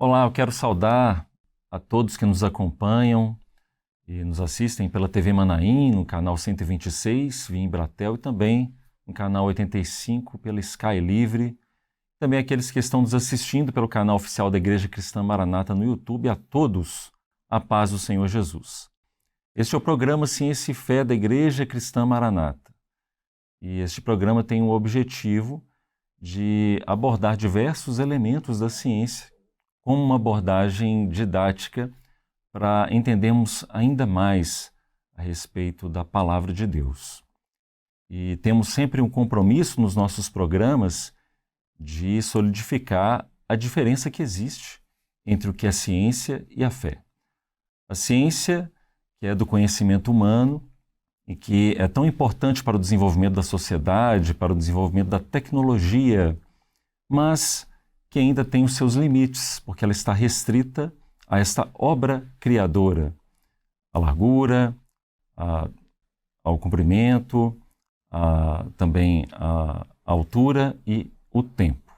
Olá, eu quero saudar a todos que nos acompanham e nos assistem pela TV Manaim, no canal 126, via Embratel, e também no canal 85 pela Sky Livre. Também aqueles que estão nos assistindo pelo canal oficial da Igreja Cristã Maranata no YouTube. A todos, a paz do Senhor Jesus. Este é o programa Ciência e Fé da Igreja Cristã Maranata. E este programa tem o objetivo de abordar diversos elementos da ciência como uma abordagem didática para entendermos ainda mais a respeito da Palavra de Deus. E temos sempre um compromisso nos nossos programas de solidificar a diferença que existe entre o que é ciência e a fé. A ciência, que é do conhecimento humano e que é tão importante para o desenvolvimento da sociedade, para o desenvolvimento da tecnologia, mas que ainda tem os seus limites, porque ela está restrita a esta obra criadora, a largura, ao comprimento, também a altura e o tempo.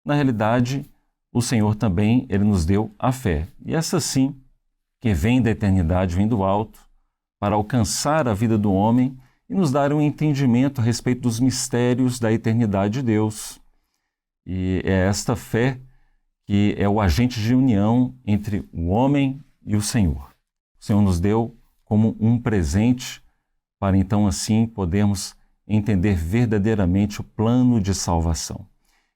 Na realidade, o Senhor também ele nos deu a fé, e essa sim, que vem da eternidade, vem do alto, para alcançar a vida do homem e nos dar um entendimento a respeito dos mistérios da eternidade de Deus. E é esta fé que é o agente de união entre o homem e o Senhor. O Senhor nos deu como um presente para então assim podermos entender verdadeiramente o plano de salvação.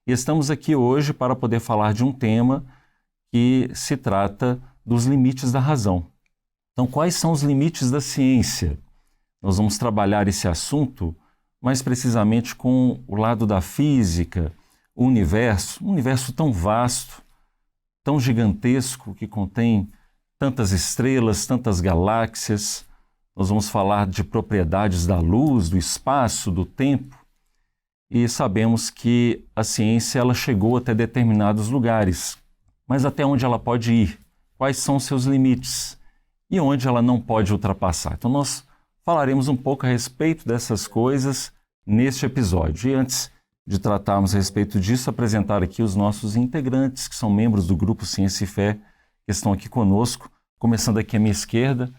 E estamos aqui hoje para poder falar de um tema que se trata dos limites da razão. Então, quais são os limites da ciência? Nós vamos trabalhar esse assunto mais precisamente com o lado da física, o universo, um universo tão vasto, tão gigantesco, que contém tantas estrelas, tantas galáxias. Nós vamos falar de propriedades da luz, do espaço, do tempo. E sabemos que a ciência ela chegou até determinados lugares, mas até onde ela pode ir? Quais são os seus limites? E onde ela não pode ultrapassar? Então nós falaremos um pouco a respeito dessas coisas neste episódio. E antes de tratarmos a respeito disso, apresentar aqui os nossos integrantes, que são membros do Grupo Ciência e Fé, que estão aqui conosco, começando aqui à minha esquerda,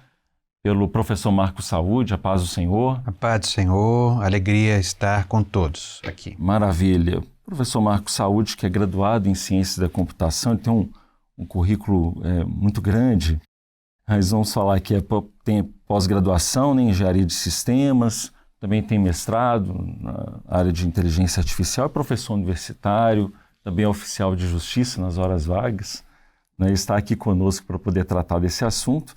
pelo professor Marcos Saúde. A paz do Senhor. A paz do Senhor, alegria estar com todos aqui. Maravilha. O professor Marcos Saúde, que é graduado em Ciências da Computação, ele tem um currículo muito grande. Nós vamos falar que tem pós-graduação em Engenharia de Sistemas, também tem mestrado na área de inteligência artificial, é professor universitário, também é oficial de justiça nas horas vagas, né? Está aqui conosco para poder tratar desse assunto.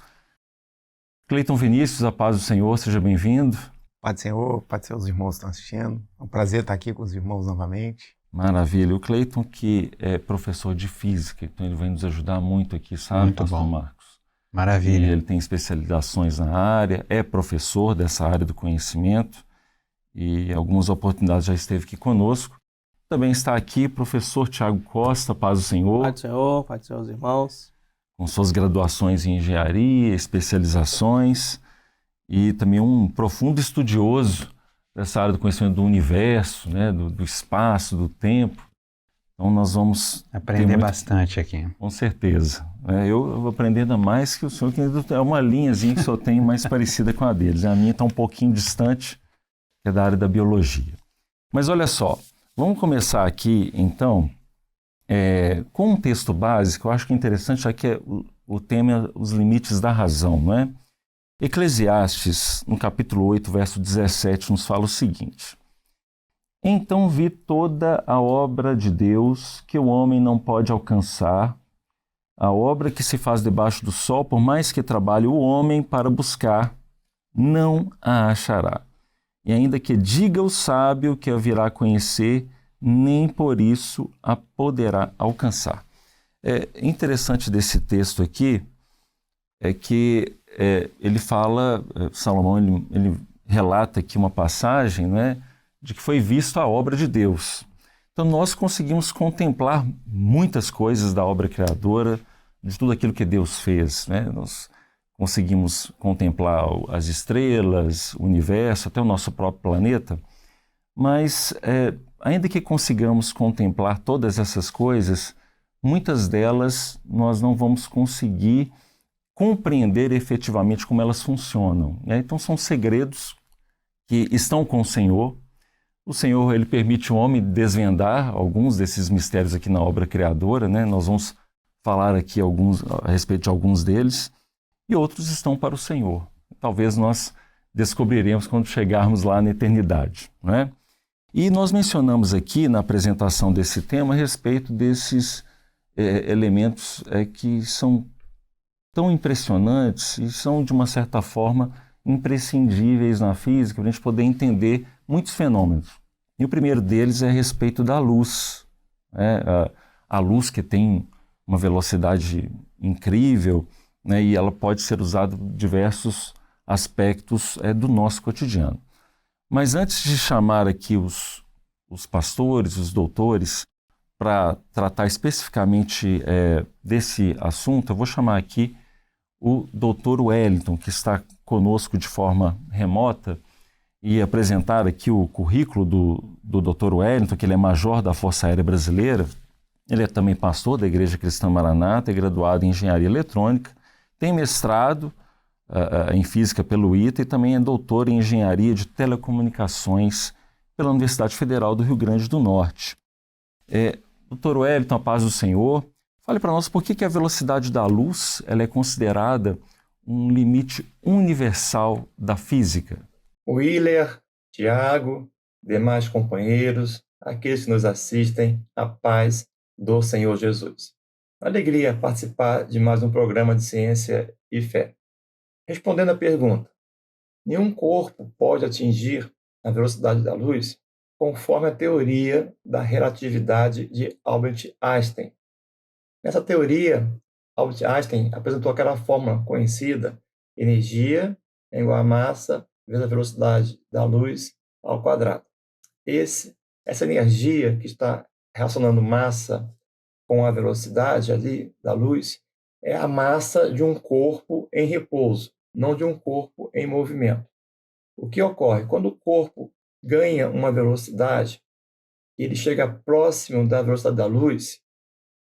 Cleiton Vinícius, a paz do Senhor, seja bem-vindo. Paz do Senhor, paz dos seus irmãos que estão assistindo. É um prazer estar aqui com os irmãos novamente. Maravilha. O Cleiton, que é professor de física, então ele vai nos ajudar muito aqui, sabe, muito pastor bom. Marcos? Maravilha. E ele tem especializações na área, é professor dessa área do conhecimento e algumas oportunidades já esteve aqui conosco. Também está aqui o professor Tiago Costa, paz do Senhor. Paz do Senhor, paz dos seus irmãos. Com suas graduações em engenharia, especializações e também um profundo estudioso dessa área do conhecimento do universo, né, do espaço, do tempo. Então nós vamos aprender bastante aqui. Com certeza. Eu vou aprender ainda mais que o senhor, que é uma linhazinha que o senhor tem mais parecida com a deles. A minha está um pouquinho distante, que é da área da biologia. Mas olha só, vamos começar aqui então com um texto básico. Eu acho que é interessante, já que o tema é os limites da razão, não é? Eclesiastes, no capítulo 8, verso 17, nos fala o seguinte: Então vi toda a obra de Deus que o homem não pode alcançar, a obra que se faz debaixo do sol, por mais que trabalhe o homem para buscar, não a achará. E ainda que diga o sábio que a virá conhecer, nem por isso a poderá alcançar. É interessante desse texto aqui é que ele fala, Salomão ele relata aqui uma passagem, né, de que foi visto a obra de Deus. Então nós conseguimos contemplar muitas coisas da obra criadora, de tudo aquilo que Deus fez, né? Nós conseguimos contemplar as estrelas, o universo, até o nosso próprio planeta, mas ainda que consigamos contemplar todas essas coisas, muitas delas nós não vamos conseguir compreender efetivamente como elas funcionam, né? Então são segredos que estão com o Senhor. O Senhor, ele permite o homem desvendar alguns desses mistérios aqui na obra criadora, né? Nós vamos falar aqui a respeito de alguns deles, e outros estão para o Senhor. Talvez nós descobriremos quando chegarmos lá na eternidade, né? E nós mencionamos aqui na apresentação desse tema a respeito desses elementos que são tão impressionantes e são, de uma certa forma, imprescindíveis na física para a gente poder entender muitos fenômenos. E o primeiro deles é a respeito da luz, né? A luz, que tem uma velocidade incrível, né? E ela pode ser usada em diversos aspectos do nosso cotidiano. Mas antes de chamar aqui os pastores, os doutores, para tratar especificamente desse assunto, eu vou chamar aqui o doutor Wellington, que está conosco de forma remota, e apresentar aqui o currículo do doutor Wellington, que ele é major da Força Aérea Brasileira. Ele é também pastor da Igreja Cristã Maranata, é graduado em Engenharia Eletrônica, tem mestrado em Física pelo ITA e também é doutor em Engenharia de Telecomunicações pela Universidade Federal do Rio Grande do Norte. Doutor Wellington, a paz do Senhor, fale para nós por que a velocidade da luz ela é considerada um limite universal da física. Willer, Tiago, demais companheiros, aqueles que nos assistem, a paz do Senhor Jesus. Alegria participar de mais um programa de ciência e fé. Respondendo à pergunta, nenhum corpo pode atingir a velocidade da luz conforme a teoria da relatividade de Albert Einstein. Nessa teoria, Albert Einstein apresentou aquela fórmula conhecida: energia é igual a massa vezes a velocidade da luz ao quadrado. Essa energia que está relacionando massa com a velocidade ali da luz é a massa de um corpo em repouso, não de um corpo em movimento. O que ocorre? Quando o corpo ganha uma velocidade, ele chega próximo da velocidade da luz,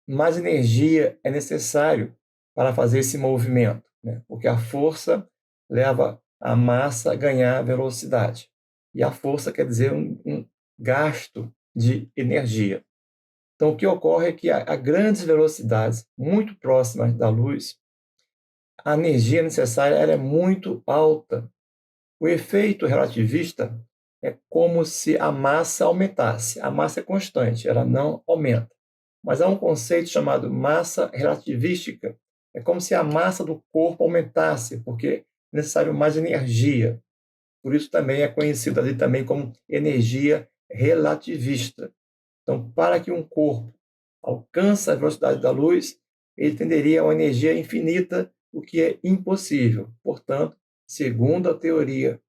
mais energia é necessário para fazer esse movimento, né? Porque a força leva a massa a ganhar velocidade. E a força quer dizer um gasto de energia. Então, o que ocorre é que a grandes velocidades, muito próximas da luz, a energia necessária ela é muito alta. O efeito relativista é como se a massa aumentasse. A massa é constante, ela não aumenta. Mas há um conceito chamado massa relativística. É como se a massa do corpo aumentasse, porque é necessário mais energia. Por isso também é conhecido ali também como energia relativista. Então, para que um corpo alcance a velocidade da luz, ele tenderia a uma energia infinita, o que é impossível. Portanto, segundo a teoria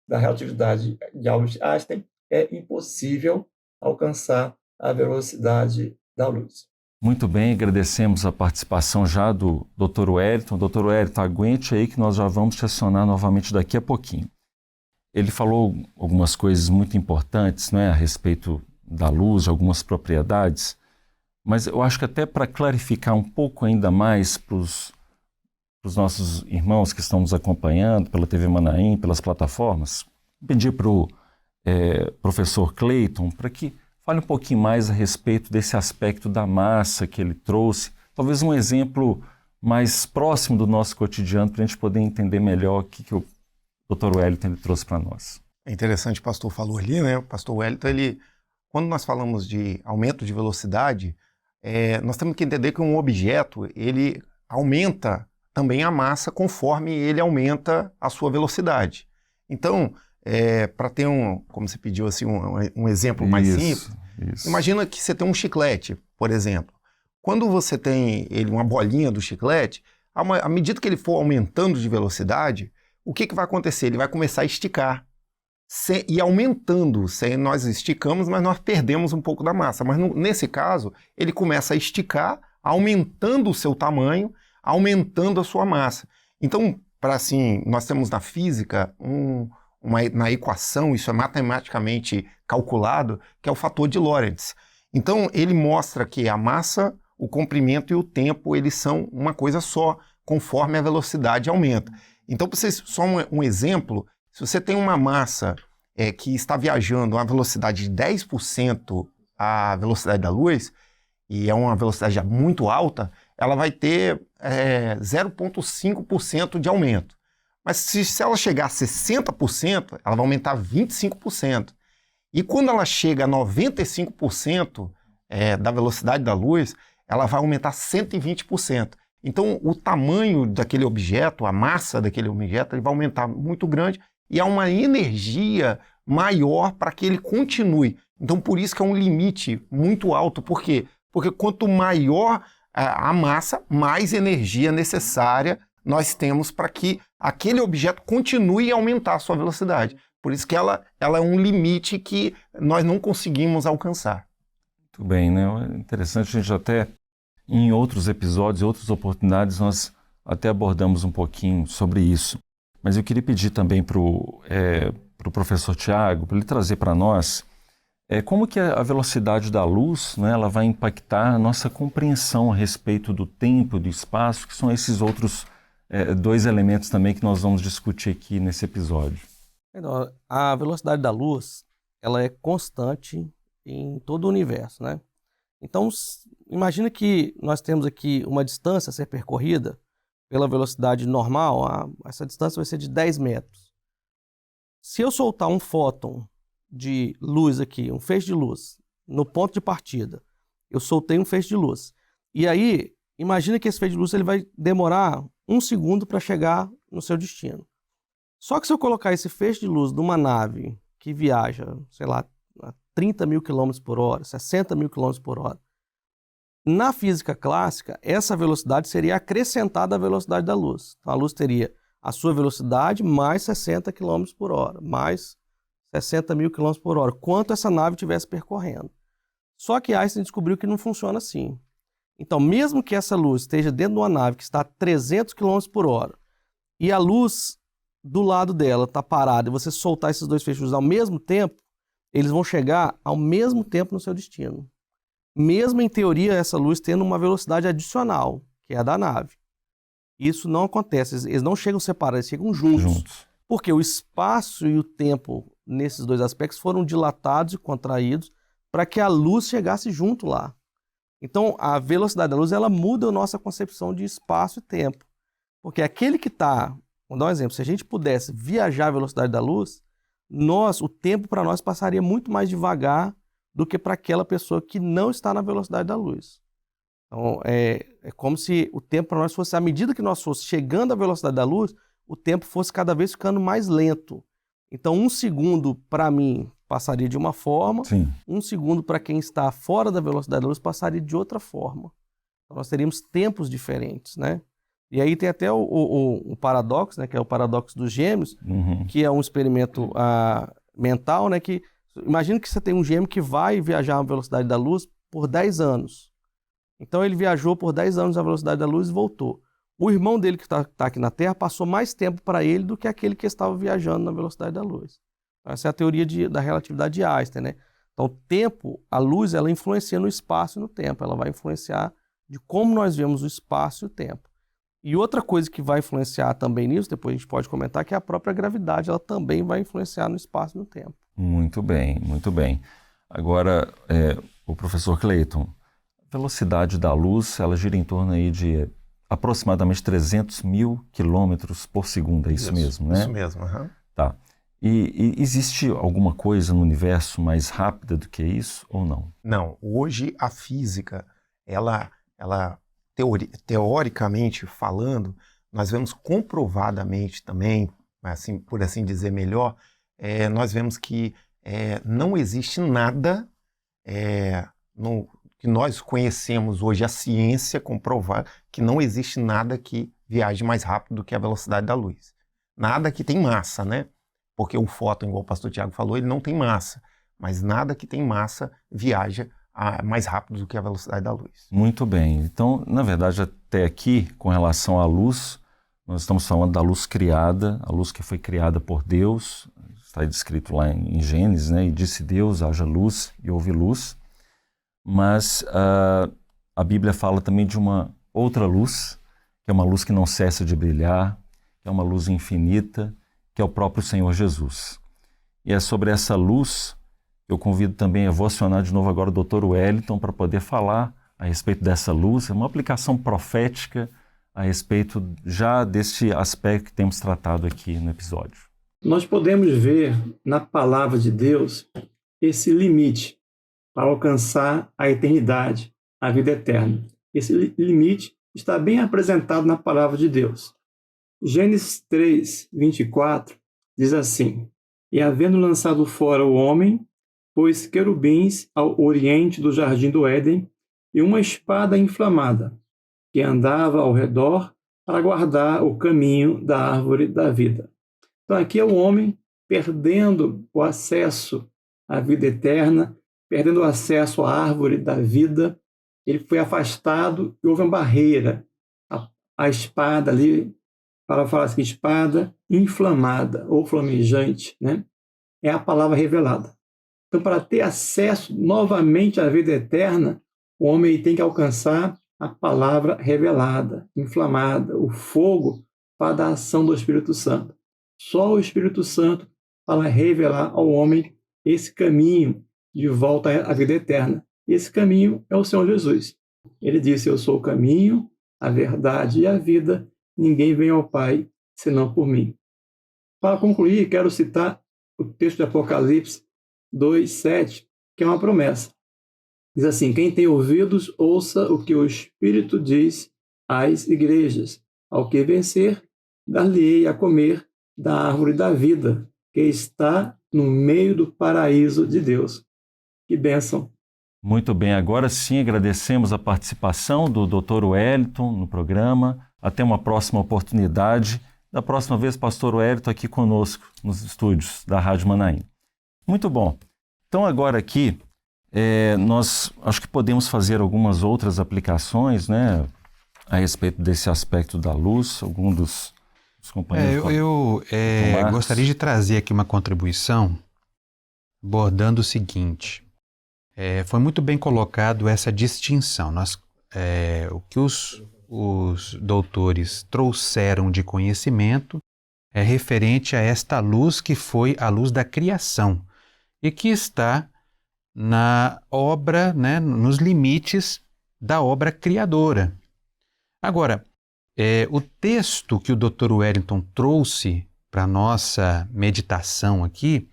da relatividade de Albert Einstein, é impossível alcançar a velocidade da luz. Muito bem, agradecemos a participação já do Dr. Wellington. Dr. Wellington, aguente aí que nós já vamos te acionar novamente daqui a pouquinho. Ele falou algumas coisas muito importantes, né, a respeito da luz, de algumas propriedades, mas eu acho que até para clarificar um pouco ainda mais para os nossos irmãos que estão nos acompanhando pela TV Manaim, pelas plataformas, pedir para o professor Cleiton para que fale um pouquinho mais a respeito desse aspecto da massa que ele trouxe, talvez um exemplo mais próximo do nosso cotidiano para a gente poder entender melhor o que o Dr. Wellington ele trouxe para nós. É interessante, o pastor falou ali, né? O pastor Wellington, quando nós falamos de aumento de velocidade, nós temos que entender que um objeto, ele aumenta também a massa conforme ele aumenta a sua velocidade. Então, para ter como você pediu assim, um exemplo mais simples, imagina que você tem um chiclete, por exemplo. Quando você tem uma bolinha do chiclete, à medida que ele for aumentando de velocidade, o que vai acontecer? Ele vai começar a esticar. E aumentando, nós esticamos, mas nós perdemos um pouco da massa. Mas nesse caso, ele começa a esticar, aumentando o seu tamanho, aumentando a sua massa. Então, nós temos na física na equação, isso é matematicamente calculado, que é o fator de Lorentz. Então, ele mostra que a massa o comprimento e o tempo, eles são uma coisa só, conforme a velocidade aumenta. Então, para vocês, só um exemplo, se você tem uma massa que está viajando a uma velocidade de 10% a velocidade da luz, e é uma velocidade já muito alta, ela vai ter 0,5% de aumento. Mas se ela chegar a 60%, ela vai aumentar 25%. E quando ela chega a 95% da velocidade da luz, ela vai aumentar 120%. Então, o tamanho daquele objeto, a massa daquele objeto, ele vai aumentar muito grande e há uma energia maior para que ele continue. Então, por isso que é um limite muito alto. Por quê? Porque quanto maior a massa, mais energia necessária nós temos para que aquele objeto continue a aumentar a sua velocidade. Por isso que ela é um limite que nós não conseguimos alcançar. Muito bem, né? É interessante, a gente até, em outros episódios, outras oportunidades, nós até abordamos um pouquinho sobre isso. Mas eu queria pedir também para o professor Tiago, para ele trazer para nós como que a velocidade da luz, né, ela vai impactar a nossa compreensão a respeito do tempo e do espaço, que são esses outros dois elementos também que nós vamos discutir aqui nesse episódio. Então, a velocidade da luz, ela é constante em todo o universo, né? Então, imagina que nós temos aqui uma distância a ser percorrida pela velocidade normal, essa distância vai ser de 10 metros. Se eu soltar um fóton de luz aqui, um feixe de luz, no ponto de partida, eu soltei um feixe de luz. E aí, imagina que esse feixe de luz ele vai demorar 1 segundo para chegar no seu destino. Só que se eu colocar esse feixe de luz numa nave que viaja, sei lá, a 30 mil km por hora, 60 mil km por hora, na física clássica, essa velocidade seria acrescentada à velocidade da luz. Então, a luz teria a sua velocidade mais 60 km por hora, mais 60 mil km por hora, quanto essa nave estivesse percorrendo. Só que Einstein descobriu que não funciona assim. Então, mesmo que essa luz esteja dentro de uma nave que está a 300 km por hora e a luz do lado dela está parada e você soltar esses dois feixes ao mesmo tempo, eles vão chegar ao mesmo tempo no seu destino. Mesmo em teoria, essa luz tendo uma velocidade adicional, que é a da nave. Isso não acontece, eles não chegam separados, eles chegam juntos. Porque o espaço e o tempo nesses dois aspectos foram dilatados e contraídos para que a luz chegasse junto lá. Então, a velocidade da luz, ela muda a nossa concepção de espaço e tempo. Porque aquele que está, vamos dar um exemplo, se a gente pudesse viajar a velocidade da luz, o tempo para nós passaria muito mais devagar do que para aquela pessoa que não está na velocidade da luz. Então, é como se o tempo para nós fosse, à medida que nós fosse chegando à velocidade da luz, o tempo fosse cada vez ficando mais lento. Então, 1 segundo para mim passaria de uma forma, Sim. 1 segundo para quem está fora da velocidade da luz passaria de outra forma. Então, nós teríamos tempos diferentes, né? E aí tem até o paradoxo, né, que é o paradoxo dos gêmeos, que é um experimento mental, né, que imagina que você tem um gêmeo que vai viajar à velocidade da luz por 10 anos. Então ele viajou por 10 anos à velocidade da luz e voltou. O irmão dele que está aqui na Terra passou mais tempo para ele do que aquele que estava viajando na velocidade da luz. Essa é a teoria da relatividade de Einstein, né? Então o tempo, a luz, ela influencia no espaço e no tempo. Ela vai influenciar de como nós vemos o espaço e o tempo. E outra coisa que vai influenciar também nisso, depois a gente pode comentar, que é a própria gravidade. Ela também vai influenciar no espaço e no tempo. Muito bem, muito bem. Agora, o professor Clayton, a velocidade da luz, ela gira em torno aí de aproximadamente 300 mil quilômetros por segundo, é isso mesmo, né? Isso mesmo, Tá. E existe alguma coisa no universo mais rápida do que isso ou não? Não. Hoje a física, ela teoricamente falando, nós vemos comprovadamente também, assim, por assim dizer melhor, nós vemos que não existe nada que nós conhecemos hoje, a ciência comprovar que não existe nada que viaje mais rápido do que a velocidade da luz. Nada que tem massa, né? Porque o fóton, igual o pastor Tiago falou, ele não tem massa, mas nada que tem massa viaja mais rápido do que a velocidade da luz. Muito bem. Então, na verdade, até aqui, com relação à luz, nós estamos falando da luz criada, a luz que foi criada por Deus, está descrito lá em Gênesis, né? E disse Deus, haja luz e houve luz. Mas a Bíblia fala também de uma outra luz, que é uma luz que não cessa de brilhar, que é uma luz infinita, que é o próprio Senhor Jesus. E é sobre essa luz que eu convido também, eu vou acionar de novo agora o Dr. Wellington para poder falar a respeito dessa luz, é uma aplicação profética a respeito já deste aspecto que temos tratado aqui no episódio. Nós podemos ver na palavra de Deus esse limite para alcançar a eternidade, a vida eterna. Esse limite está bem apresentado na palavra de Deus. Gênesis 3, 24 diz assim: E havendo lançado fora o homem, pôs querubins ao oriente do jardim do Éden e uma espada inflamada, que andava ao redor para guardar o caminho da árvore da vida. Então aqui é o homem perdendo o acesso à vida eterna, perdendo o acesso à árvore da vida. Ele foi afastado e houve uma barreira. A espada ali, para falar assim, espada inflamada ou flamejante, né? É a palavra revelada. Então, para ter acesso novamente à vida eterna, o homem tem que alcançar a palavra revelada, inflamada, o fogo para dar ação do Espírito Santo. Só o Espírito Santo para revelar ao homem esse caminho de volta à vida eterna. Esse caminho é o Senhor Jesus. Ele disse: eu sou o caminho, a verdade e a vida. Ninguém vem ao Pai senão por mim. Para concluir, quero citar o texto de Apocalipse 2:7, que é uma promessa. Diz assim: quem tem ouvidos, ouça o que o Espírito diz às igrejas. Ao que vencer, dar-lhe-ei a comer da árvore da vida, que está no meio do paraíso de Deus. Que bênção! Muito bem, agora sim agradecemos a participação do Dr. Wellington no programa. Até uma próxima oportunidade. Da próxima vez, Pastor Wellington aqui conosco nos estúdios da Rádio Manaim. Muito bom. Então agora aqui, nós acho que podemos fazer algumas outras aplicações, né, a respeito desse aspecto da luz. Algum dos companheiros... Eu gostaria de trazer aqui uma contribuição abordando o seguinte. Foi muito bem colocado essa distinção. O que os doutores trouxeram de conhecimento é referente a esta luz que foi a luz da criação e que está na obra, né, nos limites da obra criadora. Agora, o texto que o Dr. Wellington trouxe para a nossa meditação aqui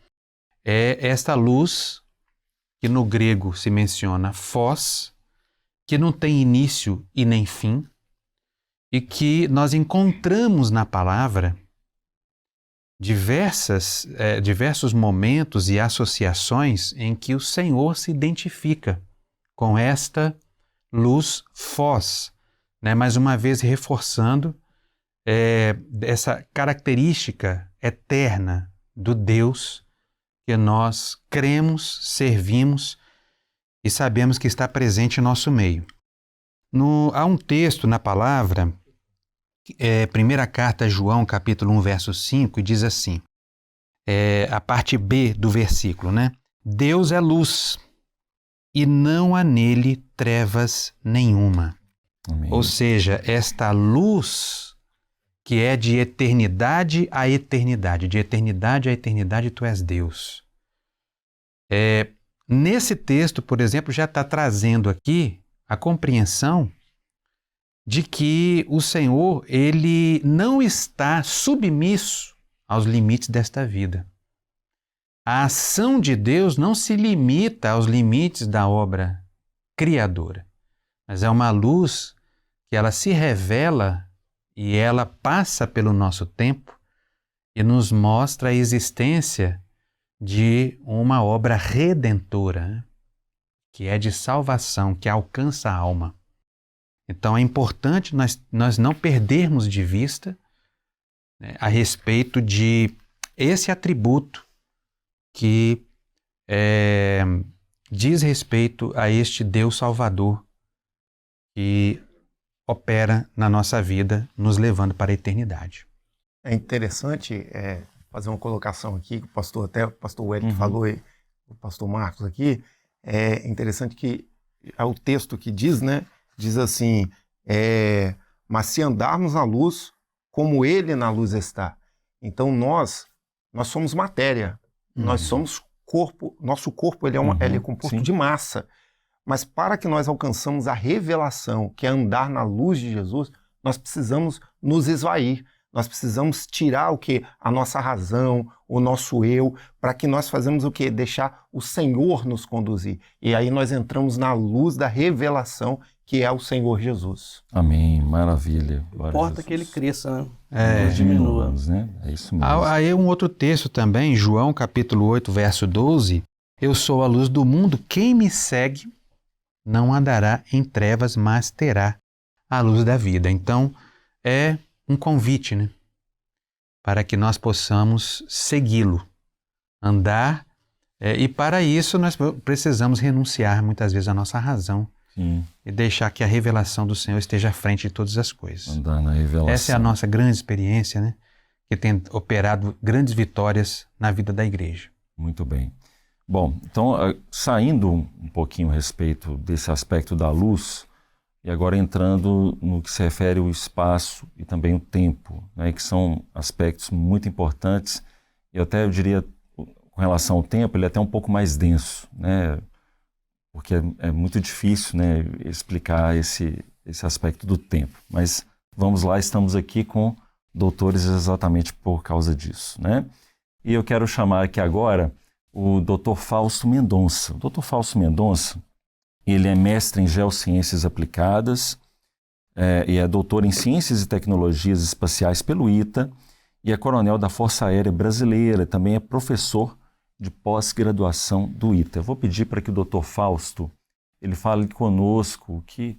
é esta luz que no grego se menciona phos, que não tem início e nem fim, e que nós encontramos na palavra diversos momentos e associações em que o Senhor se identifica com esta luz phos, né? Mais uma vez reforçando essa característica eterna do Deus que nós cremos, servimos e sabemos que está presente em nosso meio. Há um texto na palavra, primeira carta a João, capítulo 1, verso 5, e diz assim, a parte B do versículo, né? Deus é luz e não há nele trevas nenhuma. Amém. Ou seja, esta luz que é de eternidade a eternidade, de eternidade a eternidade, tu és Deus. Nesse texto, por exemplo, já está trazendo aqui a compreensão de que o Senhor, ele não está submisso aos limites desta vida. A ação de Deus não se limita aos limites da obra criadora, mas é uma luz que ela se revela e ela passa pelo nosso tempo e nos mostra a existência de uma obra redentora, né? Que é de salvação, que alcança a alma. Então é importante nós não perdermos de vista, né, a respeito de esse atributo que diz respeito a este Deus Salvador que opera na nossa vida, nos levando para a eternidade. É interessante fazer uma colocação aqui, que o pastor Wellington falou e o pastor Marcos aqui. É interessante que há o texto que diz, né, diz assim, mas se andarmos na luz, como Ele na luz está. Então nós somos matéria, nós somos corpo, nosso corpo ele é composto de massa. Mas para que nós alcançamos a revelação, que é andar na luz de Jesus, nós precisamos nos esvair. Nós precisamos tirar o quê? A nossa razão, o nosso eu, para que nós façamos o quê? Deixar o Senhor nos conduzir. E aí nós entramos na luz da revelação, que é o Senhor Jesus. Amém, maravilha. Importa que ele cresça, né? Nós diminuamos, né? É isso mesmo. Aí um outro texto também, João capítulo 8, verso 12. Eu sou a luz do mundo, quem me segue não andará em trevas, mas terá a luz da vida. Então, é um convite, né? Para que nós possamos segui-lo, andar, e para isso nós precisamos renunciar muitas vezes à nossa razão. Sim. E deixar que a revelação do Senhor esteja à frente de todas as coisas. Andar na revelação. Essa é a nossa grande experiência, né? Que tem operado grandes vitórias na vida da igreja. Muito bem. Bom, então, saindo um pouquinho a respeito desse aspecto da luz, e agora entrando no que se refere ao espaço e também o tempo, né, que são aspectos muito importantes, e até eu diria, com relação ao tempo, ele é até um pouco mais denso, né, porque é muito difícil, né, explicar esse aspecto do tempo. Mas vamos lá, estamos aqui com doutores exatamente por causa disso, né? E eu quero chamar aqui agora o Dr. Fausto Mendonça. O Dr. Fausto Mendonça, ele é mestre em Geociências Aplicadas e é doutor em Ciências e Tecnologias Espaciais pelo ITA e é coronel da Força Aérea Brasileira, também é professor de pós-graduação do ITA. Eu vou pedir para que o Dr. Fausto ele fale conosco o que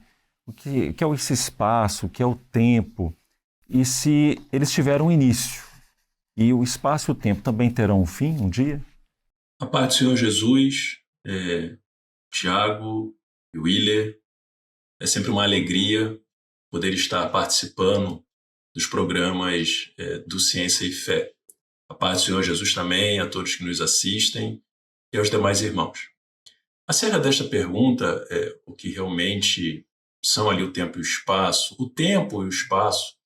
é esse espaço, o que é o tempo e se eles tiveram um início. E o espaço e o tempo também terão um fim, um dia? A paz do Senhor Jesus, Tiago e Willer, é sempre uma alegria poder estar participando dos programas do Ciência e Fé. A paz do Senhor Jesus também a todos que nos assistem e aos demais irmãos. Acerca desta pergunta, o que realmente são ali o tempo e o espaço, o tempo e o espaço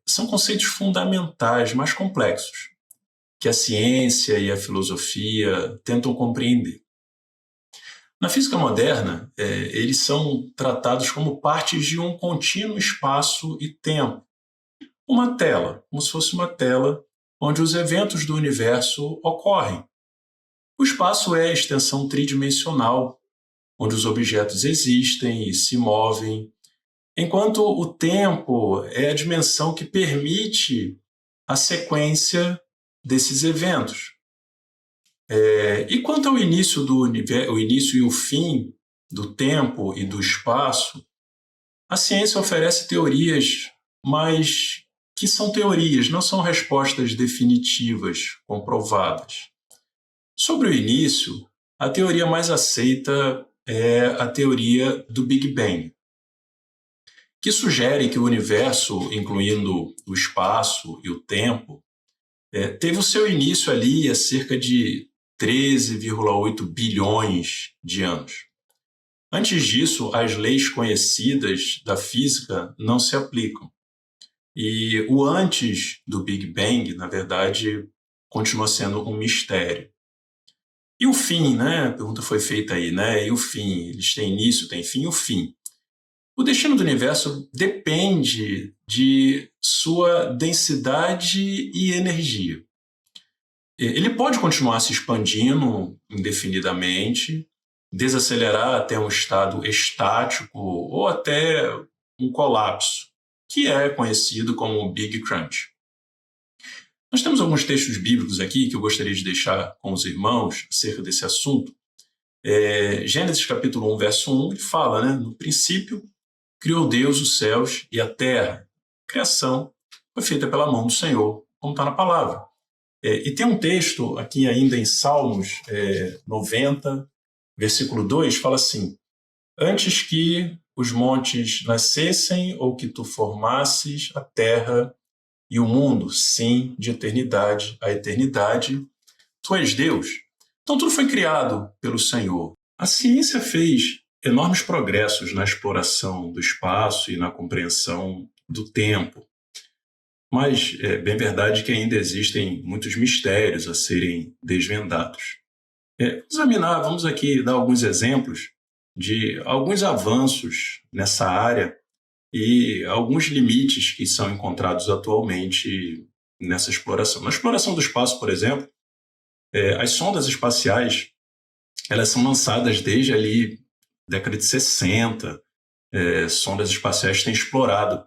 são conceitos fundamentais, mais complexos, que a ciência e a filosofia tentam compreender. Na física moderna, eles são tratados como partes de um contínuo espaço e tempo. Uma tela, como se fosse uma tela onde os eventos do universo ocorrem. O espaço é a extensão tridimensional, onde os objetos existem e se movem, enquanto o tempo é a dimensão que permite a sequência desses eventos. E quanto ao início do universo, o início e o fim do tempo e do espaço, a ciência oferece teorias, mas que são teorias, não são respostas definitivas, comprovadas. Sobre o início, a teoria mais aceita é a teoria do Big Bang, que sugere que o universo, incluindo o espaço e o tempo, teve o seu início ali há cerca de 13,8 bilhões de anos. Antes disso, as leis conhecidas da física não se aplicam. E o antes do Big Bang, na verdade, continua sendo um mistério. E o fim, né? A pergunta foi feita aí, né? E o fim? Eles têm início, têm fim, e o fim? O destino do universo depende de sua densidade e energia. Ele pode continuar se expandindo indefinidamente, desacelerar até um estado estático ou até um colapso, que é conhecido como Big Crunch. Nós temos alguns textos bíblicos aqui que eu gostaria de deixar com os irmãos acerca desse assunto. Gênesis capítulo 1, verso 1, ele fala, né? No princípio, criou Deus os céus e a terra. A criação foi feita pela mão do Senhor, como está na palavra. E tem um texto aqui ainda em Salmos 90, versículo 2, fala assim: antes que os montes nascessem ou que tu formasses a terra e o mundo, sim, de eternidade a eternidade, tu és Deus. Então tudo foi criado pelo Senhor. A ciência fez enormes progressos na exploração do espaço e na compreensão do tempo. Mas é bem verdade que ainda existem muitos mistérios a serem desvendados. Vamos aqui dar alguns exemplos de alguns avanços nessa área e alguns limites que são encontrados atualmente nessa exploração. Na exploração do espaço, por exemplo, as sondas espaciais elas são lançadas desde ali década de 60. Sondas espaciais têm explorado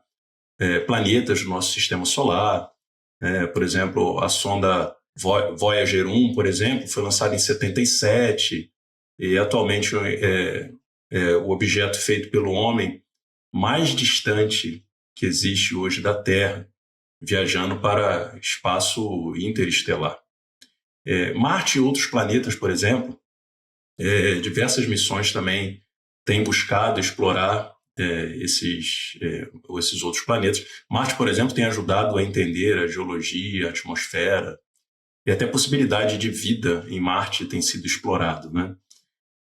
planetas do nosso sistema solar. Por exemplo, a sonda Voyager 1, por exemplo, foi lançada em 77 e atualmente o objeto feito pelo homem mais distante que existe hoje da Terra, viajando para espaço interestelar. Marte e outros planetas, por exemplo, diversas missões também têm buscado explorar esses outros planetas. Marte, por exemplo, tem ajudado a entender a geologia, a atmosfera, e até a possibilidade de vida em Marte tem sido explorado, né?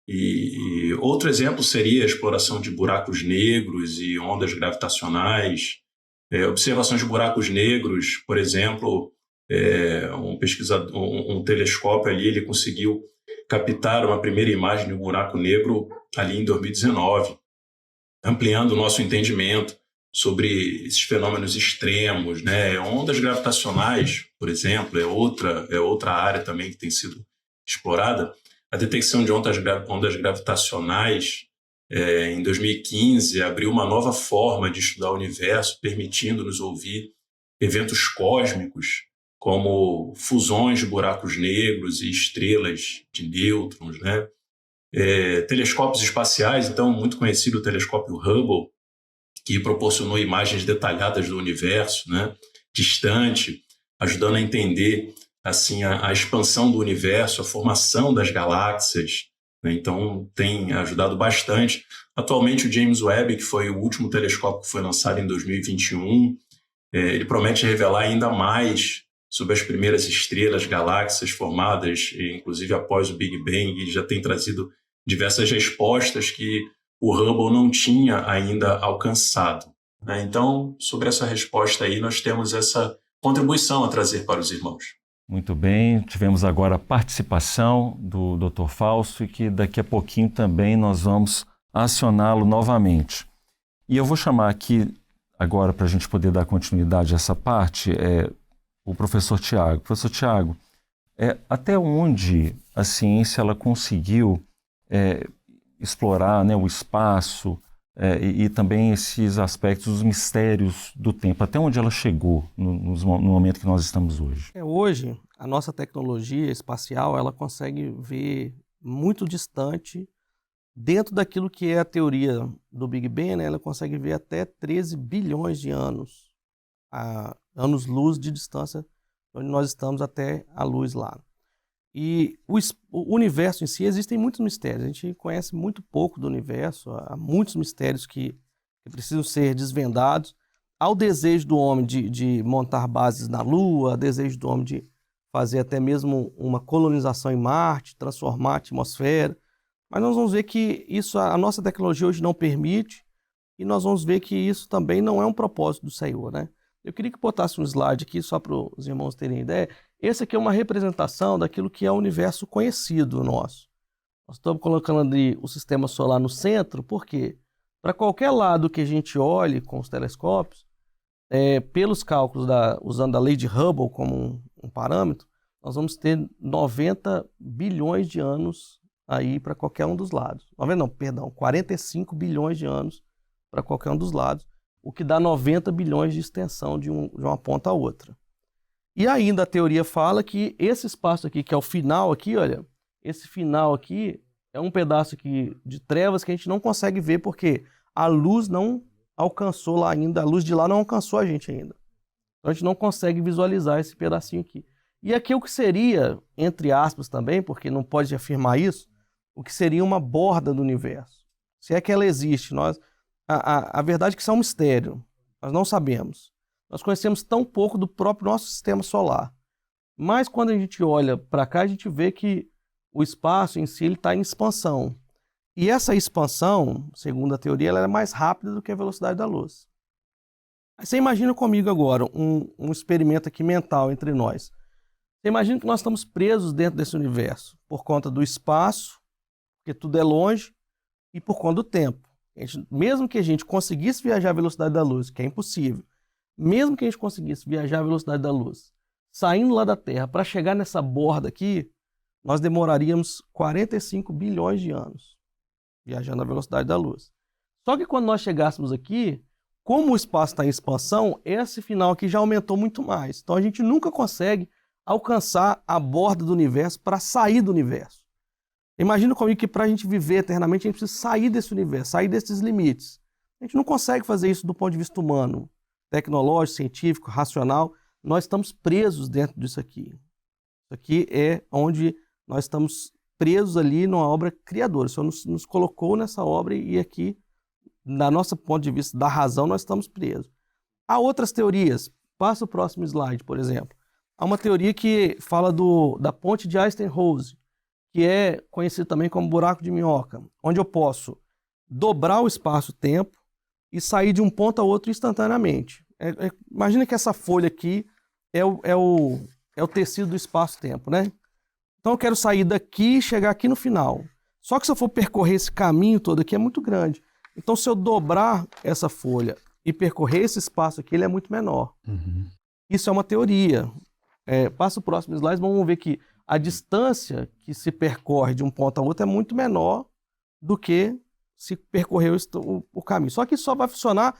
E outro exemplo seria a exploração de buracos negros e ondas gravitacionais. Observações de buracos negros, por exemplo, um telescópio ali, ele conseguiu captar uma primeira imagem de um buraco negro ali em 2019, ampliando o nosso entendimento sobre esses fenômenos extremos, né? Ondas gravitacionais, por exemplo, é outra área também que tem sido explorada. A detecção de ondas gravitacionais, em 2015, abriu uma nova forma de estudar o universo, permitindo-nos ouvir eventos cósmicos, como fusões de buracos negros e estrelas de nêutrons, né? Telescópios espaciais, então, muito conhecido o telescópio Hubble, que proporcionou imagens detalhadas do universo, né, distante, ajudando a entender assim, a expansão do universo, a formação das galáxias, né? Então, tem ajudado bastante. Atualmente, o James Webb, que foi o último telescópio que foi lançado em 2021, ele promete revelar ainda mais sobre as primeiras estrelas, galáxias formadas, inclusive após o Big Bang. Ele já tem trazido diversas respostas que o Hubble não tinha ainda alcançado, né? Então, sobre essa resposta aí, nós temos essa contribuição a trazer para os irmãos. Muito bem, tivemos agora a participação do Dr. Fausto e que daqui a pouquinho também nós vamos acioná-lo novamente. E eu vou chamar aqui agora, para a gente poder dar continuidade a essa parte, o professor Tiago. Professor Tiago, até onde a ciência ela conseguiu explorar, né, o espaço e também esses aspectos, os mistérios do tempo, até onde ela chegou no momento que nós estamos hoje? Hoje, a nossa tecnologia espacial ela consegue ver muito distante, dentro daquilo que é a teoria do Big Bang, né, ela consegue ver até 13 bilhões de anos, anos-luz de distância, onde nós estamos até a luz lá. E o universo em si, existem muitos mistérios. A gente conhece muito pouco do universo, há muitos mistérios que precisam ser desvendados. Há o desejo do homem de montar bases na Lua, há o desejo do homem de fazer até mesmo uma colonização em Marte, transformar a atmosfera. Mas nós vamos ver que isso a nossa tecnologia hoje não permite, e nós vamos ver que isso também não é um propósito do Senhor, né? Eu queria que botasse um slide aqui, só para os irmãos terem ideia. Esse aqui é uma representação daquilo que é o universo conhecido nosso. Nós estamos colocando ali o sistema solar no centro, por quê? Para qualquer lado que a gente olhe com os telescópios, pelos cálculos, usando a lei de Hubble como um parâmetro, nós vamos ter 90 bilhões de anos aí para qualquer um dos lados. 45 bilhões de anos para qualquer um dos lados, o que dá 90 bilhões de extensão de uma ponta a outra. E ainda a teoria fala que esse espaço aqui, que é o final aqui, olha, esse final aqui é um pedaço aqui de trevas que a gente não consegue ver porque a luz não alcançou lá ainda, a luz de lá não alcançou a gente ainda. Então a gente não consegue visualizar esse pedacinho aqui. E aqui o que seria, entre aspas também, porque não pode afirmar isso, o que seria uma borda do universo. Se é que ela existe, a verdade é que isso é um mistério, nós não sabemos. Nós conhecemos tão pouco do próprio nosso sistema solar. Mas quando a gente olha para cá, a gente vê que o espaço em si está em expansão. E essa expansão, segundo a teoria, ela é mais rápida do que a velocidade da luz. Aí você imagina comigo agora um experimento aqui mental entre nós. Você imagina que nós estamos presos dentro desse universo por conta do espaço, porque tudo é longe, e por conta do tempo. Mesmo que a gente conseguisse viajar à velocidade da luz, que é impossível, mesmo que a gente conseguisse viajar à velocidade da luz, saindo lá da Terra para chegar nessa borda aqui, nós demoraríamos 45 bilhões de anos viajando à velocidade da luz. Só que quando nós chegássemos aqui, como o espaço está em expansão, esse final aqui já aumentou muito mais. Então a gente nunca consegue alcançar a borda do universo para sair do universo. Imagina comigo que para a gente viver eternamente, a gente precisa sair desse universo, sair desses limites. A gente não consegue fazer isso do ponto de vista humano, tecnológico, científico, racional. Nós estamos presos dentro disso aqui. Isso aqui é onde nós estamos presos ali numa obra criadora. O Senhor nos colocou nessa obra e aqui, da nosso ponto de vista da razão, nós estamos presos. Há outras teorias. Passa o próximo slide, por exemplo. Há uma teoria que fala da ponte de Einstein-Rose, que é conhecido também como buraco de minhoca, onde eu posso dobrar o espaço-tempo e sair de um ponto a outro instantaneamente. Imagina que essa folha aqui é o tecido do espaço-tempo, né? Então eu quero sair daqui e chegar aqui no final. Só que se eu for percorrer esse caminho todo aqui é muito grande. Então se eu dobrar essa folha e percorrer esse espaço aqui, ele é muito menor. Uhum. Isso é uma teoria. Passa o próximo slide, vamos ver que a distância que se percorre de um ponto a outro é muito menor do que se percorrer o caminho. Só que isso só vai funcionar,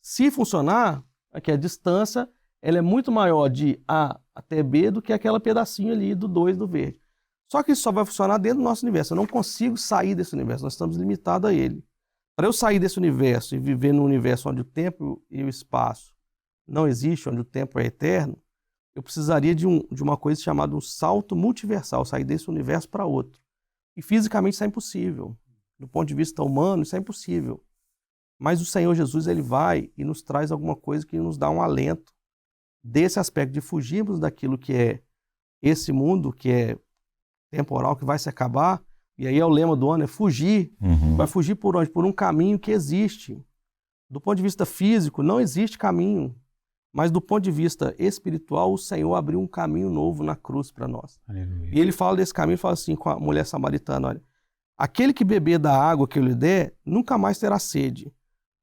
se funcionar, aqui a distância ela é muito maior de A até B do que aquele pedacinho ali do 2 do verde. Só que isso só vai funcionar dentro do nosso universo. Eu não consigo sair desse universo, nós estamos limitados a ele. Para eu sair desse universo e viver num universo onde o tempo e o espaço não existem, onde o tempo é eterno, eu precisaria de uma coisa chamada um salto multiversal, sair desse universo para outro. E fisicamente isso é impossível. Do ponto de vista humano, isso é impossível. Mas o Senhor Jesus, ele vai e nos traz alguma coisa que nos dá um alento desse aspecto de fugirmos daquilo que é esse mundo, que é temporal, que vai se acabar. E aí é o lema do ano, é fugir. Uhum. Vai fugir por onde? Por um caminho que existe. Do ponto de vista físico, não existe caminho. Mas do ponto de vista espiritual, o Senhor abriu um caminho novo na cruz para nós. Aleluia. E ele fala desse caminho, fala assim com a mulher samaritana, olha, aquele que beber da água que eu lhe der, nunca mais terá sede,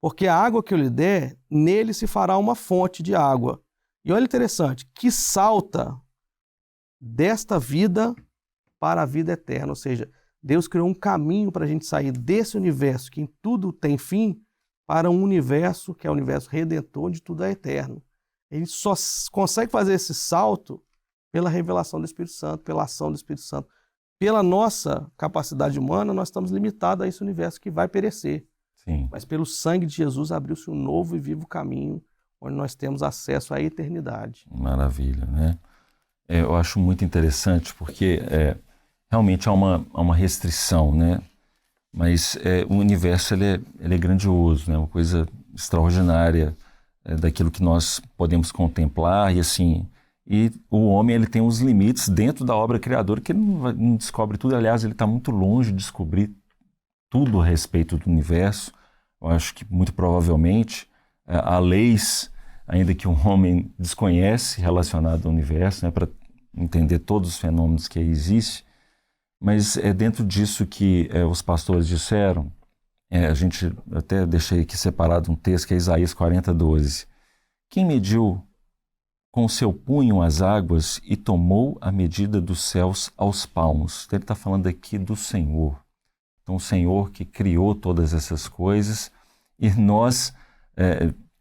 porque a água que eu lhe der, nele se fará uma fonte de água. E olha interessante, que salta desta vida para a vida eterna, ou seja, Deus criou um caminho para a gente sair desse universo que em tudo tem fim, para um universo que é o universo redentor, onde tudo é eterno. A gente só consegue fazer esse salto pela revelação do Espírito Santo, pela ação do Espírito Santo. Pela nossa capacidade humana, nós estamos limitados a esse universo que vai perecer. Sim. Mas pelo sangue de Jesus abriu-se um novo e vivo caminho, onde nós temos acesso à eternidade. Maravilha, né? Eu acho muito interessante, porque realmente há uma restrição, né? Mas o universo ele é grandioso, né? Uma coisa extraordinária daquilo que nós podemos contemplar e assim. E o homem ele tem os limites dentro da obra criadora que ele não descobre tudo. Aliás, ele está muito longe de descobrir tudo a respeito do universo. Eu acho que muito provavelmente há leis ainda que o homem desconhece relacionadas ao universo, né? Para entender todos os fenômenos que aí existem. Mas é dentro disso que os pastores disseram. A gente até deixei aqui separado um texto que é Isaías 40:12. Quem mediu com seu punho as águas e tomou a medida dos céus aos palmos. Então, ele está falando aqui do Senhor. Então, o Senhor que criou todas essas coisas e nós,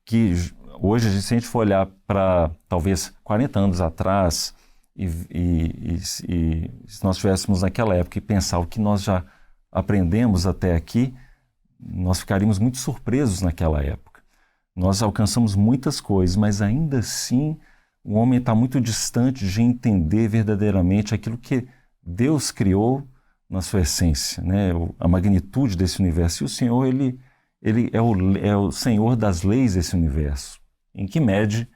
que hoje, se a gente for olhar para talvez 40 anos atrás e se nós estivéssemos naquela época e pensar o que nós já aprendemos até aqui, nós ficaríamos muito surpresos naquela época. Nós alcançamos muitas coisas, mas ainda assim o homem está muito distante de entender verdadeiramente aquilo que Deus criou na sua essência, né? A magnitude desse universo. E o Senhor, ele é o Senhor das leis desse universo, em que mede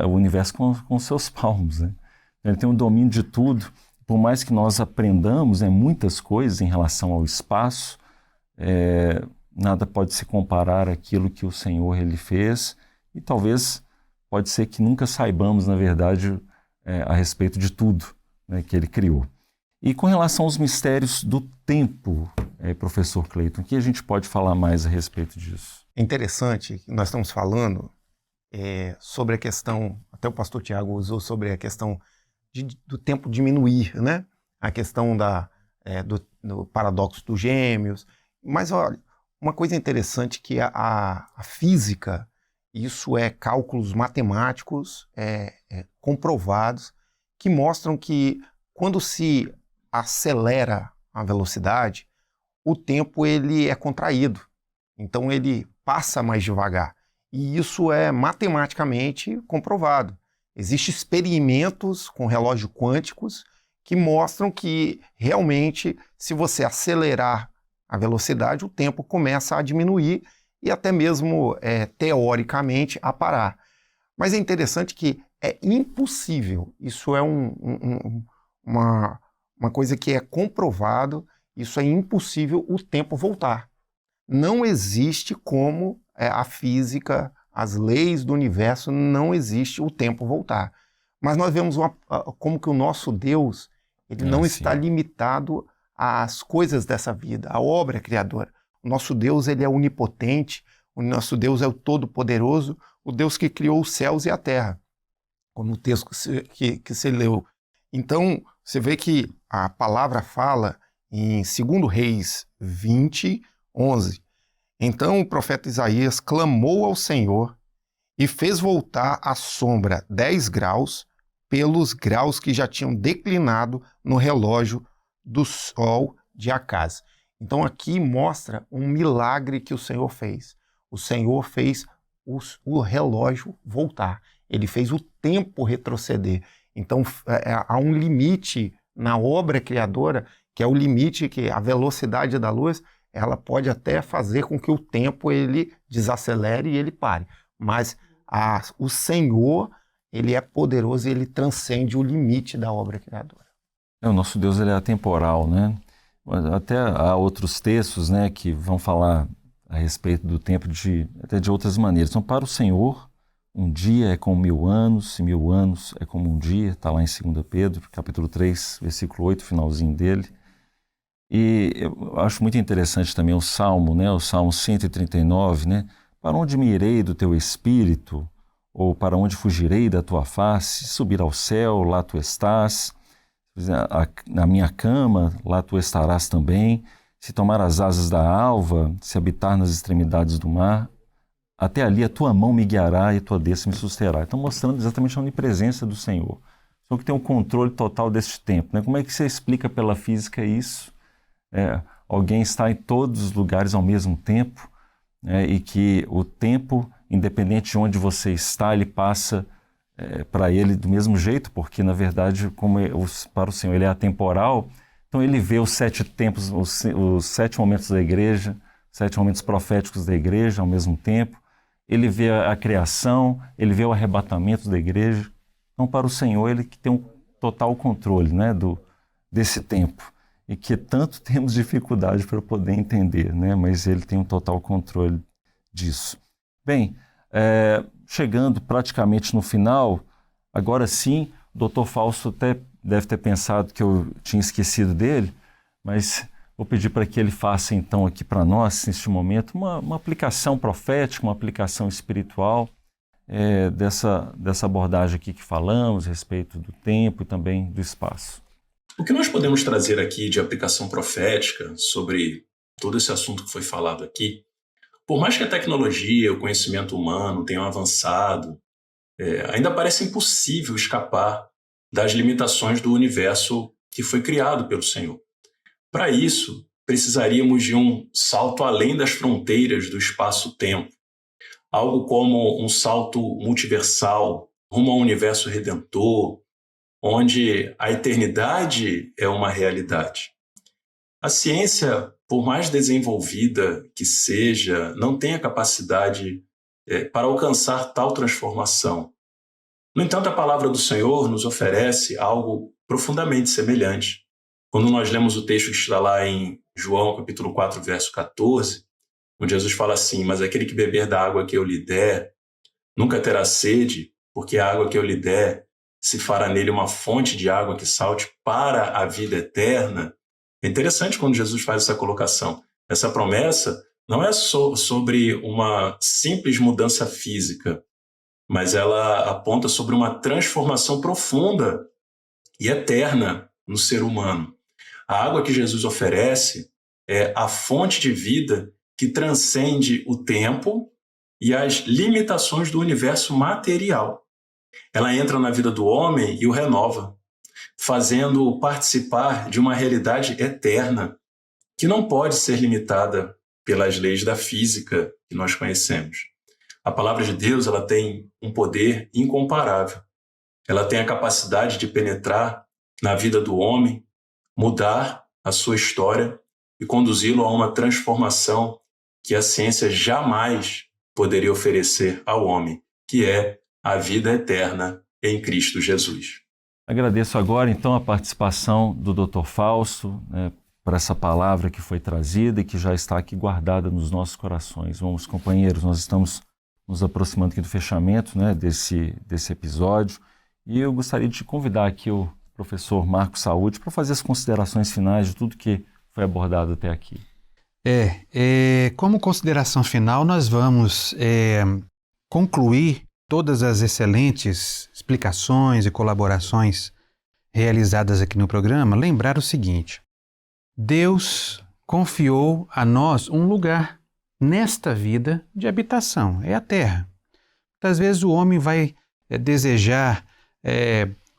o universo com seus palmos, né? Ele tem um domínio de tudo. Por mais que nós aprendamos muitas coisas em relação ao espaço, nada pode se comparar àquilo que o Senhor ele fez, e talvez pode ser que nunca saibamos, na verdade, a respeito de tudo, né, que ele criou. E com relação aos mistérios do tempo, professor Cleiton, o que a gente pode falar mais a respeito disso? É interessante que nós estamos falando sobre a questão, até o pastor Tiago usou sobre a questão do tempo diminuir, né? A questão do paradoxo dos gêmeos. Mas olha, uma coisa interessante que a física, isso é cálculos matemáticos comprovados, que mostram que quando se acelera a velocidade, o tempo ele é contraído. Então ele passa mais devagar. E isso é matematicamente comprovado. Existem experimentos com relógios quânticos que mostram que realmente, se você acelerar a velocidade, o tempo começa a diminuir e até mesmo, teoricamente, a parar. Mas é interessante que é impossível, isso é uma coisa que é comprovado, isso é impossível o tempo voltar. Não existe como a física, as leis do universo, não existe o tempo voltar. Mas nós vemos como que o nosso Deus, ele não está limitado às coisas dessa vida, à obra criadora. O nosso Deus, ele é onipotente, o nosso Deus é o Todo-Poderoso, o Deus que criou os céus e a terra, como o texto que você leu. Então, você vê que a palavra fala em 2 Reis 20, 11. Então o profeta Isaías clamou ao Senhor e fez voltar a sombra 10 graus pelos graus que já tinham declinado no relógio do sol de Acaz. Então aqui mostra um milagre que o Senhor fez. O Senhor fez o relógio voltar. Ele fez o tempo retroceder. Então há um limite na obra criadora, que é o limite que a velocidade da luz, ela pode até fazer com que o tempo ele desacelere e ele pare. Mas o Senhor, ele é poderoso e ele transcende o limite da obra criadora. O nosso Deus ele é atemporal, né? Até há outros textos, né, que vão falar a respeito do tempo até de outras maneiras. Então, para o Senhor, um dia é como 1000 anos, e 1000 anos é como um dia. Está lá em 2 Pedro, capítulo 3, versículo 8, finalzinho dele. E eu acho muito interessante também o Salmo, né? O Salmo 139, né? Para onde me irei do teu espírito? Ou para onde fugirei da tua face? Subir ao céu, lá tu estás. Na minha cama, lá tu estarás também. Se tomar as asas da alva, se habitar nas extremidades do mar, até ali a tua mão me guiará e a tua destra me susterá. Então mostrando exatamente a onipresença do Senhor. O Senhor que tem um controle total deste tempo, né? Como é que você explica pela física isso? Alguém está em todos os lugares ao mesmo tempo, e que o tempo, independente de onde você está, ele passa para ele do mesmo jeito, porque na verdade, como para o Senhor ele é atemporal, então ele vê os 7 tempos, os 7 momentos da igreja, 7 momentos proféticos da igreja ao mesmo tempo, ele vê a criação, ele vê o arrebatamento da igreja. Então para o Senhor ele que tem um total controle, né, desse tempo. E que tanto temos dificuldade para poder entender, né? Mas ele tem um total controle disso. Bem, chegando praticamente no final, agora sim, o Dr. Fausto até deve ter pensado que eu tinha esquecido dele, mas vou pedir para que ele faça então aqui para nós, neste momento, uma aplicação profética, uma aplicação espiritual dessa abordagem aqui que falamos, a respeito do tempo e também do espaço. O que nós podemos trazer aqui de aplicação profética sobre todo esse assunto que foi falado aqui, por mais que a tecnologia, o conhecimento humano tenham avançado, ainda parece impossível escapar das limitações do universo que foi criado pelo Senhor. Para isso, precisaríamos de um salto além das fronteiras do espaço-tempo, algo como um salto multiversal rumo ao universo redentor, onde a eternidade é uma realidade. A ciência, por mais desenvolvida que seja, não tem a capacidade para alcançar tal transformação. No entanto, a palavra do Senhor nos oferece algo profundamente semelhante. Quando nós lemos o texto que está lá em João capítulo 4, verso 14, onde Jesus fala assim: mas aquele que beber da água que eu lhe der nunca terá sede, porque a água que eu lhe der se fará nele uma fonte de água que salte para a vida eterna. É interessante quando Jesus faz essa colocação. Essa promessa não é sobre uma simples mudança física, mas ela aponta sobre uma transformação profunda e eterna no ser humano. A água que Jesus oferece é a fonte de vida que transcende o tempo e as limitações do universo material. Ela entra na vida do homem e o renova, fazendo-o participar de uma realidade eterna, que não pode ser limitada pelas leis da física que nós conhecemos. A palavra de Deus, ela tem um poder incomparável. Ela tem a capacidade de penetrar na vida do homem, mudar a sua história e conduzi-lo a uma transformação que a ciência jamais poderia oferecer ao homem, que é a vida eterna em Cristo Jesus. Agradeço agora, então, a participação do Dr. Fausto, por essa palavra que foi trazida e que já está aqui guardada nos nossos corações. Vamos, companheiros, nós estamos nos aproximando aqui do fechamento, desse episódio, e eu gostaria de convidar aqui o professor Marco Saúde para fazer as considerações finais de tudo que foi abordado até aqui. Como consideração final, nós vamos concluir todas as excelentes explicações e colaborações realizadas aqui no programa, lembrar o seguinte: Deus confiou a nós um lugar nesta vida de habitação, é a terra. Muitas vezes o homem vai desejar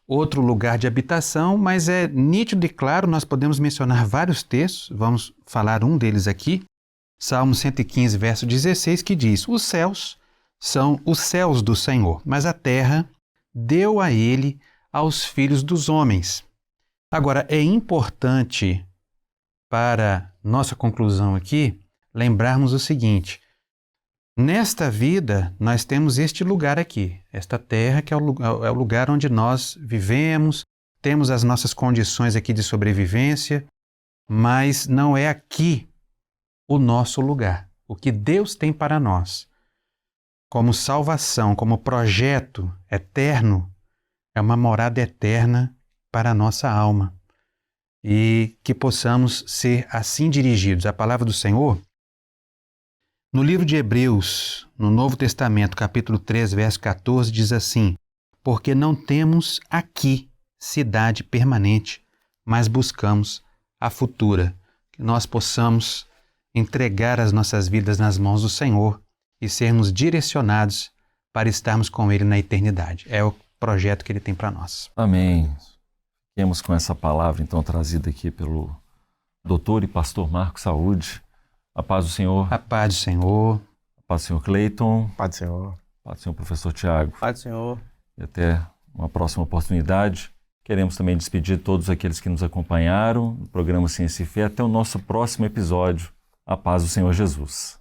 outro lugar de habitação, mas é nítido e claro, nós podemos mencionar vários textos, vamos falar um deles aqui, Salmo 115, verso 16, que diz: os céus são os céus do Senhor, mas a terra deu a ele aos filhos dos homens. Agora, é importante, para nossa conclusão aqui, lembrarmos o seguinte: nesta vida, nós temos este lugar aqui, esta terra que é o lugar onde nós vivemos, temos as nossas condições aqui de sobrevivência, mas não é aqui o nosso lugar. O que Deus tem para nós, como salvação, como projeto eterno, é uma morada eterna para a nossa alma. E que possamos ser assim dirigidos. A palavra do Senhor, no livro de Hebreus, no Novo Testamento, capítulo 3, verso 14, diz assim: porque não temos aqui cidade permanente, mas buscamos a futura. Que nós possamos entregar as nossas vidas nas mãos do Senhor e sermos direcionados para estarmos com Ele na eternidade. É o projeto que Ele tem para nós. Amém. Fiquemos com essa palavra, então, trazida aqui pelo doutor e pastor Marco Saúde. A paz do Senhor. A paz do Senhor. A paz do Senhor Cleiton. Pai do Senhor. A paz do Senhor professor Tiago. Pai do Senhor. E até uma próxima oportunidade. Queremos também despedir todos aqueles que nos acompanharam no programa Ciência e Fé. Até o nosso próximo episódio. A paz do Senhor Jesus.